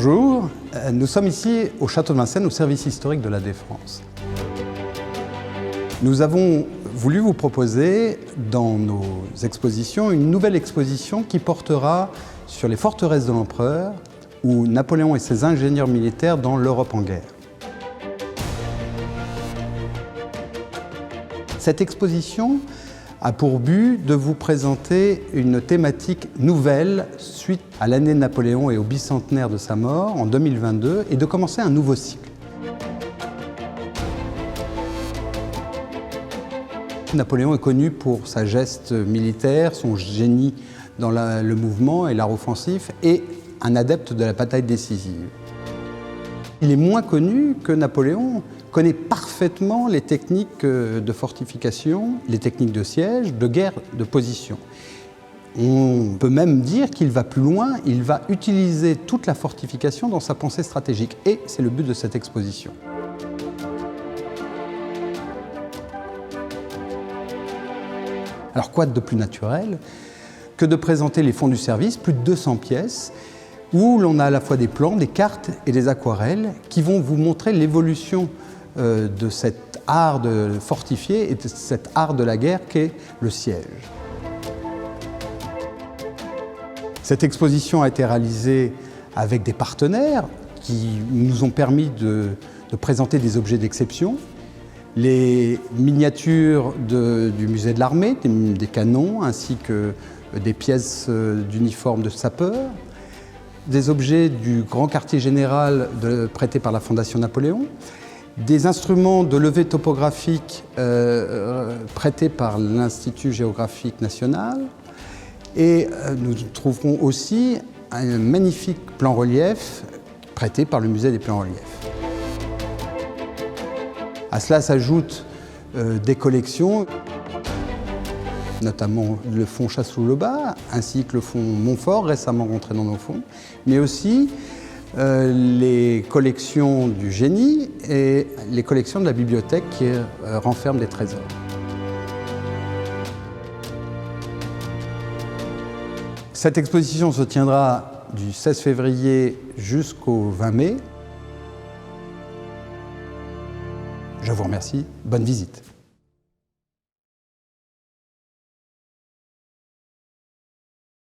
Bonjour, nous sommes ici au Château de Vincennes, au service historique de la Défense. Nous avons voulu vous proposer dans nos expositions une nouvelle exposition qui portera sur les forteresses de l'Empereur ou Napoléon et ses ingénieurs militaires dans l'Europe en guerre. Cette exposition a pour but de vous présenter une thématique nouvelle suite à l'année de Napoléon et au bicentenaire de sa mort en 2022 et de commencer un nouveau cycle. Napoléon est connu pour sa geste militaire, son génie dans le mouvement et l'art offensif et un adepte de la bataille décisive. Il est moins connu que Napoléon connaît parfaitement les techniques de fortification, les techniques de siège, de guerre de position. On peut même dire qu'il va plus loin, il va utiliser toute la fortification dans sa pensée stratégique. Et c'est le but de cette exposition. Alors quoi de plus naturel que de présenter les fonds du service, plus de 200 pièces, où l'on a à la fois des plans, des cartes et des aquarelles qui vont vous montrer l'évolution de cet art de fortifier et de cet art de la guerre qu'est le siège. Cette exposition a été réalisée avec des partenaires qui nous ont permis de présenter des objets d'exception. Les miniatures du musée de l'armée, des canons, ainsi que des pièces d'uniforme de sapeurs, des objets du grand quartier général prêtés par la Fondation Napoléon, des instruments de levée topographique prêtés par l'Institut géographique national, et nous trouverons aussi un magnifique plan relief prêté par le musée des plans reliefs. À cela s'ajoutent des collections, notamment le fonds Chassou-le-Bas, ainsi que le fonds Montfort, récemment rentré dans nos fonds, mais aussi les collections du génie et les collections de la bibliothèque qui renferment des trésors. Cette exposition se tiendra du 16 février jusqu'au 20 mai. Je vous remercie, bonne visite.